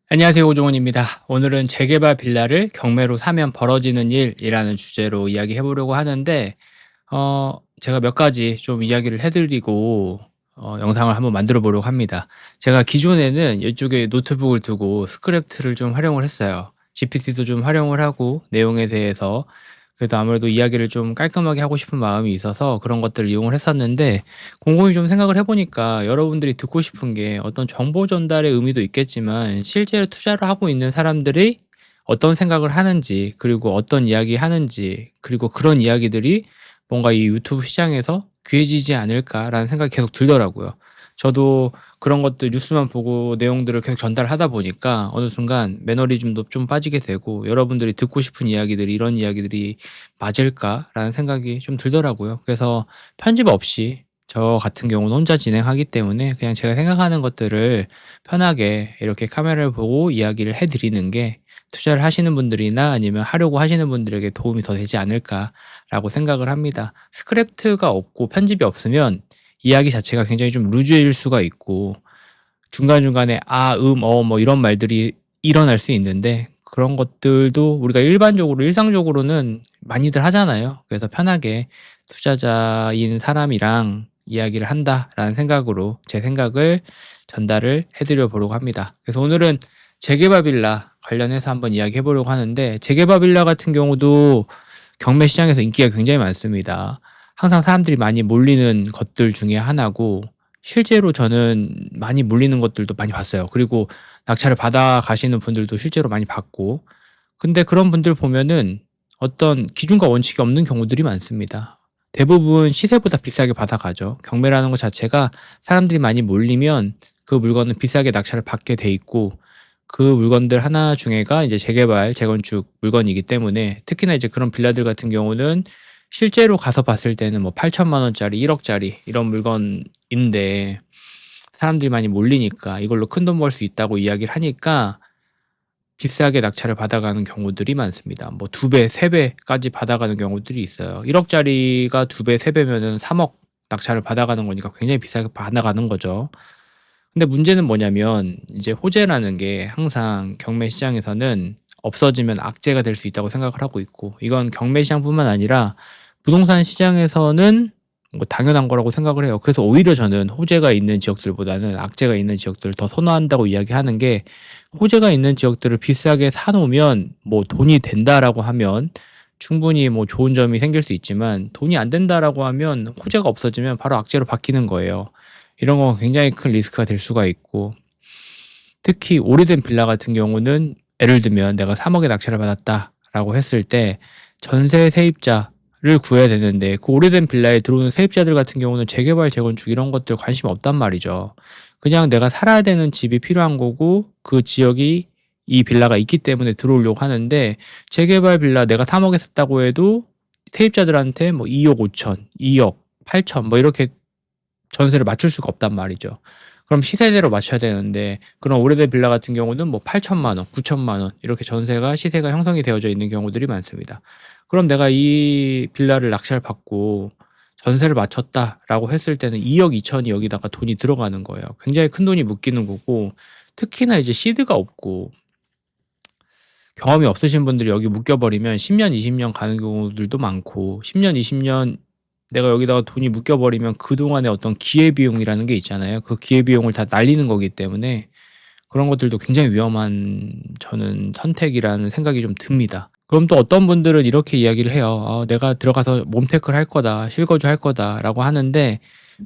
안녕하세요. 오종원입니다. 오늘은 재개발 빌라를 경매로 사면 벌어지는 일이라는 주제로 이야기해 보려고 하는데 제가 몇 가지 좀 이야기를 해 드리고 영상을 한번 만들어 보려고 합니다. 제가 기존에는 이쪽에 노트북을 두고 스크랩트를 좀 활용을 했어요. GPT도 좀 활용을 하고 내용에 대해서 그래도 아무래도 이야기를 좀 깔끔하게 하고 싶은 마음이 있어서 그런 것들을 이용을 했었는데, 곰곰이 좀 생각을 해 보니까 여러분들이 듣고 싶은 게 어떤 정보 전달의 의미도 있겠지만 실제로 투자를 하고 있는 사람들이 어떤 생각을 하는지, 그리고 어떤 이야기 하는지, 그리고 그런 이야기들이 뭔가 이 유튜브 시장에서 귀해지지 않을까라는 생각이 계속 들더라고요. 저도 그런 것들 뉴스만 보고 내용들을 계속 전달하다 보니까 어느 순간 매너리즘도 좀 빠지게 되고, 여러분들이 듣고 싶은 이야기들이 이런 이야기들이 맞을까라는 생각이 좀 들더라고요. 그래서 편집 없이 저 같은 경우는 혼자 진행하기 때문에 그냥 제가 생각하는 것들을 편하게 이렇게 카메라를 보고 이야기를 해 드리는 게 투자를 하시는 분들이나 아니면 하려고 하시는 분들에게 도움이 더 되지 않을까라고 생각을 합니다. 스크립트가 없고 편집이 없으면 이야기 자체가 굉장히 좀 루즈해질 수가 있고, 중간중간에 뭐 이런 말들이 일어날 수 있는데, 그런 것들도 우리가 일반적으로 일상적으로는 많이들 하잖아요. 그래서 편하게 투자자인 사람이랑 이야기를 한다라는 생각으로 제 생각을 전달을 해 드려 보려고 합니다. 그래서 오늘은 재개발 빌라 관련해서 한번 이야기해 보려고 하는데, 재개발 빌라 같은 경우도 경매 시장에서 인기가 굉장히 많습니다. 항상 사람들이 많이 몰리는 것들 중에 하나고, 실제로 저는 많이 몰리는 것들도 많이 봤어요. 그리고 낙찰을 받아 가시는 분들도 실제로 많이 봤고, 근데 그런 분들 보면은 어떤 기준과 원칙이 없는 경우들이 많습니다. 대부분 시세보다 비싸게 받아가죠. 경매라는 것 자체가 사람들이 많이 몰리면 그 물건은 비싸게 낙찰을 받게 돼 있고, 그 물건들 하나 중에가 이제 재개발, 재건축 물건이기 때문에, 특히나 이제 그런 빌라들 같은 경우는 실제로 가서 봤을 때는 뭐 8천만 원짜리, 1억 짜리 이런 물건인데, 사람들이 많이 몰리니까 이걸로 큰돈 벌 수 있다고 이야기를 하니까 비싸게 낙찰을 받아가는 경우들이 많습니다. 뭐 2 배, 3 배까지 받아가는 경우들이 있어요. 1억 짜리가 2 배, 3 배면은 3억 낙찰을 받아가는 거니까 굉장히 비싸게 받아가는 거죠. 근데 문제는 뭐냐면, 이제 호재라는 게 항상 경매 시장에서는 없어지면 악재가 될 수 있다고 생각을 하고 있고, 이건 경매 시장뿐만 아니라 부동산 시장에서는 뭐 당연한 거라고 생각을 해요. 그래서 오히려 저는 호재가 있는 지역들보다는 악재가 있는 지역들을 더 선호한다고 이야기하는 게, 호재가 있는 지역들을 비싸게 사 놓으면 뭐 돈이 된다라고 하면 충분히 뭐 좋은 점이 생길 수 있지만, 돈이 안 된다라고 하면 호재가 없어지면 바로 악재로 바뀌는 거예요. 이런 건 굉장히 큰 리스크가 될 수가 있고, 특히 오래된 빌라 같은 경우는 예를 들면 내가 3억에 낙찰을 받았다라고 했을 때 전세 세입자를 구해야 되는데, 그 오래된 빌라에 들어오는 세입자들 같은 경우는 재개발, 재건축 이런 것들 관심 없단 말이죠. 그냥 내가 살아야 되는 집이 필요한 거고 그 지역이 이 빌라가 있기 때문에 들어오려고 하는데, 재개발 빌라 내가 3억에 샀다고 해도 세입자들한테 뭐 2억 5천, 2억 8천 뭐 이렇게 전세를 맞출 수가 없단 말이죠. 그럼 시세대로 맞춰야 되는데, 그런 오래된 빌라 같은 경우는 뭐 8천만 원, 9천만 원 이렇게 전세가 시세가 형성이 되어져 있는 경우들이 많습니다. 그럼 내가 이 빌라를 낙찰 받고 전세를 맞췄다라고 했을 때는 2억 2천이 여기다가 돈이 들어가는 거예요. 굉장히 큰 돈이 묶이는 거고, 특히나 이제 시드가 없고 경험이 없으신 분들이 여기 묶여 버리면 10 년, 20년 가는 경우들도 많고, 10 년, 20년 내가 여기다가 돈이 묶여 버리면 그동안의 어떤 기회비용이라는 게 있잖아요. 그 기회비용을 다 날리는 거기 때문에 그런 것들도 굉장히 위험한, 저는 선택이라는 생각이 좀 듭니다. 그럼 또 어떤 분들은 이렇게 이야기를 해요. 내가 들어가서 몸테크를 할 거다. 실거주 할 거다."라고 하는데,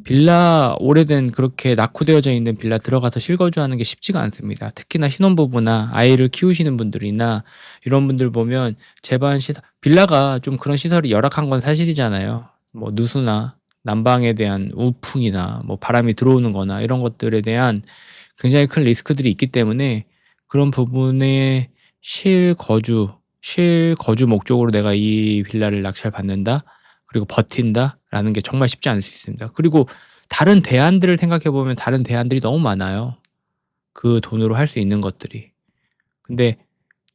빌라 오래된 그렇게 낙후되어져 있는 빌라 들어가서 실거주하는 게 쉽지가 않습니다. 특히나 신혼부부나 아이를 키우시는 분들이나 이런 분들 보면 제반 시설, 빌라가 좀 그런 시설이 열악한 건 사실이잖아요. 뭐 누수나 난방에 대한 우풍이나 뭐 바람이 들어오는 거나 이런 것들에 대한 굉장히 큰 리스크들이 있기 때문에, 그런 부분에 실거주 목적으로 '내가 이 빌라를 낙찰받는다. 그리고 버틴다.'라는 게 정말 쉽지 않을 수 있습니다. 그리고 다른 대안들을 생각해 보면 다른 대안들이 너무 많아요, 그 돈으로 할 수 있는 것들이. 근데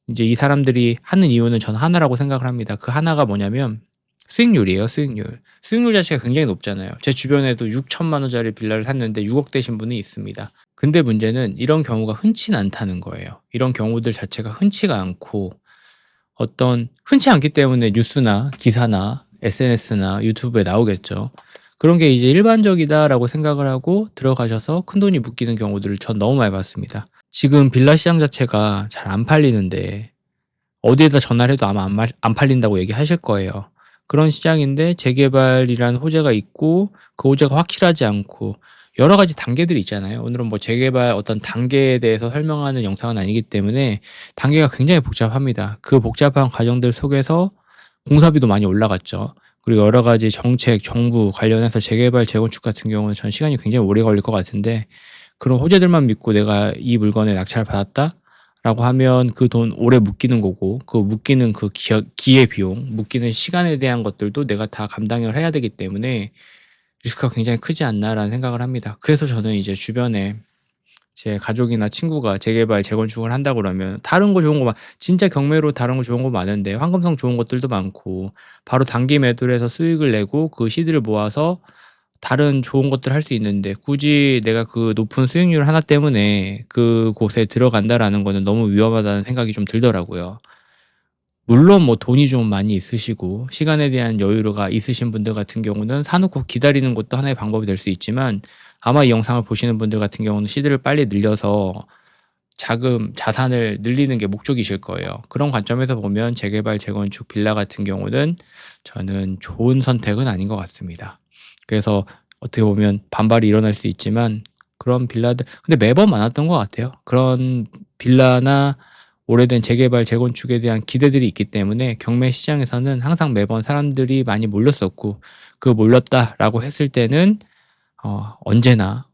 인제 이 사람들이 하는 이유는 저는 하나라고 생각을 합니다. 그 하나가 뭐냐면 수익률이에요, 수익률. 수익률 자체가 굉장히 높잖아요. 제 주변에도 6천만 원짜리 빌라를 샀는데 6억 되신 분이 있습니다. 근데 문제는 이런 경우가 흔치는 않다는 거예요. 이런 경우들 자체가 흔치가 않고 어떤 흔치 않기 때문에 뉴스나 기사나 SNS나 유튜브에 나오겠죠. 그런 게 이제 '일반적이다.'라고 생각을 하고 들어가셔서 큰돈이 묶이는 경우들을 전 너무 많이 봤습니다. 지금 빌라 시장 자체가 잘 안 팔리는데 어디에다 전화를 해도 아마 안 팔린다고 얘기하실 거예요. 그런 시장인데 재개발이라는 호재가 있고 그 호재가 확실하지 않고 여러 가지 단계들이 있잖아요. 오늘은 뭐 재개발 어떤 단계에 대해서 설명하는 영상은 아니기 때문에 단계가 굉장히 복잡합니다. 그 복잡한 과정들 속에서 공사비도 많이 올라갔죠. 그리고 여러 가지 정책, 정부 관련해서 재개발, 재건축 같은 경우는 전 시간이 굉장히 오래 걸릴 것 같은데 그런 호재들만 믿고 '내가 이 물건에 낙찰을 받았다.'라고 하면 그 돈 오래 묶이는 거고 그 묶이는 그 기회비용, 묶이는 시간에 대한 것들도 내가 다 감당을 해야 되기 때문에 '리스크가 굉장히 크지 않나.'라는 생각을 합니다. 그래서 저는 이제 주변에 제 가족이나 친구가 재개발, 재건축을 한다 그러면 다른 거 좋은 거 진짜 경매로 다른 거 좋은 거 많은데 환금성 좋은 것들도 많고 바로 단기 매도를 해서 수익을 내고 그 시드를 모아서 다른 좋은 것들을 할 수 있는데 굳이 내가 그 높은 수익률 하나 때문에 그곳에 들어간다라는 거는 너무 위험하다는 생각이 좀 들더라고요. 물론 뭐 돈이 좀 많이 있으시고 시간에 대한 여유가 있으신 분들 같은 경우는 사 놓고 기다리는 것도 하나의 방법이 될 수 있지만 아마 이 영상을 보시는 분들 같은 경우는 시드를 빨리 늘려서 자금, 자산을 늘리는 게 목적이실 거예요. 그런 관점에서 보면 재개발, 재건축, 빌라 같은 경우는 저는 좋은 선택은 아닌 것 같습니다. 그래서 어떻게 보면 반발이 일어날 수 있지만 그런 빌라들 근데 매번 많았던 것 같아요. 그런 빌라나 오래된 재개발, 재건축에 대한 기대들이 있기 때문에 경매 시장에서는 항상 매번 사람들이 많이 몰렸었고 그 몰렸다라고 했을 때는 언제나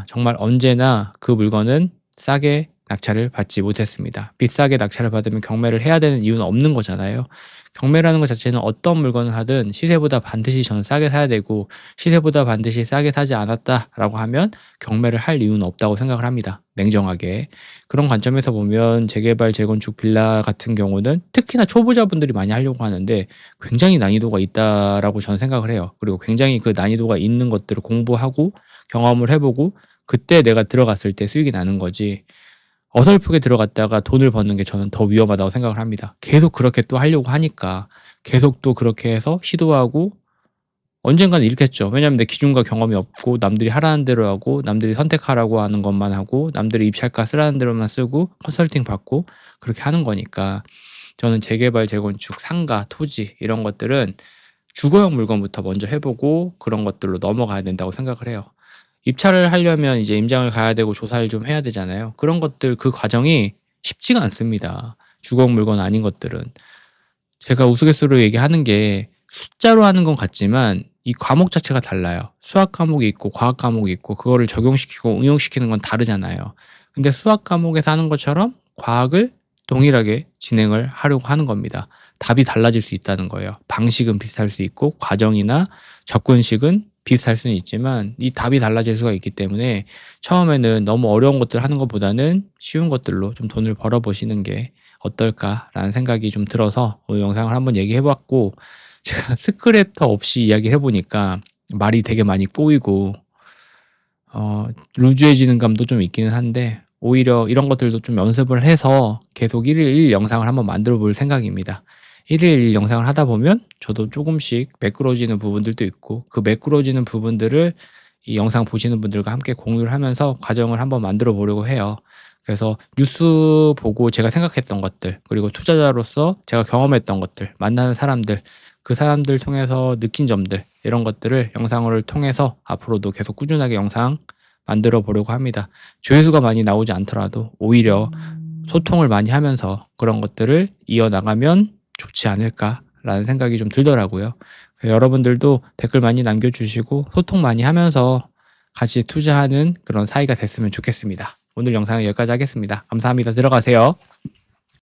정말 언제나 그 물건은 싸게 낙찰을 받지 못했습니다. 비싸게 낙찰을 받으면 경매를 해야 되는 이유는 없는 거잖아요. 경매라는 것 자체는 어떤 물건을 하든 시세보다 반드시 저는 싸게 사야 되고 시세보다 반드시 싸게 사지 않았다라고 하면 경매를 할 이유는 없다고 생각을 합니다. 냉정하게. 그런 관점에서 보면 재개발, 재건축 빌라 같은 경우는 특히나 초보자분들이 많이 하려고 하는데 굉장히 난이도가 있다라고 저는 생각을 해요. 그리고 굉장히 그 난이도가 있는 것들을 공부하고 경험을 해 보고 그때 내가 들어갔을 때 수익이 나는 거지 어설프게 들어갔다가 돈을 버는 게 저는 더 위험하다고 생각을 합니다. 계속 그렇게 또 하려고 하니까 계속 또 그렇게 해서 시도하고 언젠가는 잃겠죠. 왜냐하면 내 기준과 경험이 없고 남들이 하라는 대로 하고 남들이 선택하라고 하는 것만 하고 남들이 입찰가 쓰라는 대로만 쓰고 컨설팅 받고 그렇게 하는 거니까 저는 재개발, 재건축, 상가, 토지 이런 것들은 주거용 물건부터 먼저 해 보고 그런 것들로 넘어가야 된다고 생각을 해요. 입찰을 하려면 이제 임장을 가야 되고 조사를 좀 해야 되잖아요. 그런 것들 그 과정이 쉽지가 않습니다. 주거용 물건 아닌 것들은. 제가 우스갯소리로 얘기하는 게 숫자로 하는 건 같지만 이 과목 자체가 달라요. 수학 과목이 있고 과학 과목이 있고 그거를 적용시키고 응용시키는 건 다르잖아요. 근데 수학 과목에서 하는 것처럼 과학을 동일하게 진행을 하려고 하는 겁니다. 답이 달라질 수 있다는 거예요. 방식은 비슷할 수 있고 과정이나 접근식은 비슷할 수는 있지만 이 답이 달라질 수가 있기 때문에 처음에는 너무 어려운 것들 하는 것보다는 쉬운 것들로 좀 돈을 벌어 보시는 게 어떨까라는 생각이 좀 들어서 오늘 영상을 한번 얘기해 봤고 제가 스크랩터 없이 이야기해 보니까 말이 되게 많이 꼬이고 루즈해지는 감도 좀 있기는 한데 오히려 이런 것들도 좀 연습을 해서 계속 1일 1 영상을 한번 만들어 볼 생각입니다. 1일 1 영상을 하다 보면 저도 조금씩 매끄러지는 부분들도 있고 그 매끄러지는 부분들을 이 영상 보시는 분들과 함께 공유를 하면서 과정을 한번 만들어 보려고 해요. 그래서 뉴스 보고 제가 생각했던 것들 그리고 투자자로서 제가 경험했던 것들 만나는 사람들 그 사람들 통해서 느낀 점들 이런 것들을 영상을 통해서 앞으로도 계속 꾸준하게 영상 만들어 보려고 합니다. 조회수가 많이 나오지 않더라도 오히려 소통을 많이 하면서 그런 것들을 이어나가면 좋지 않을까라는 생각이 좀 들더라고요. 여러분들도 댓글 많이 남겨주시고 소통 많이 하면서 같이 투자하는 그런 사이가 됐으면 좋겠습니다. 오늘 영상은 여기까지 하겠습니다. 감사합니다. 들어가세요.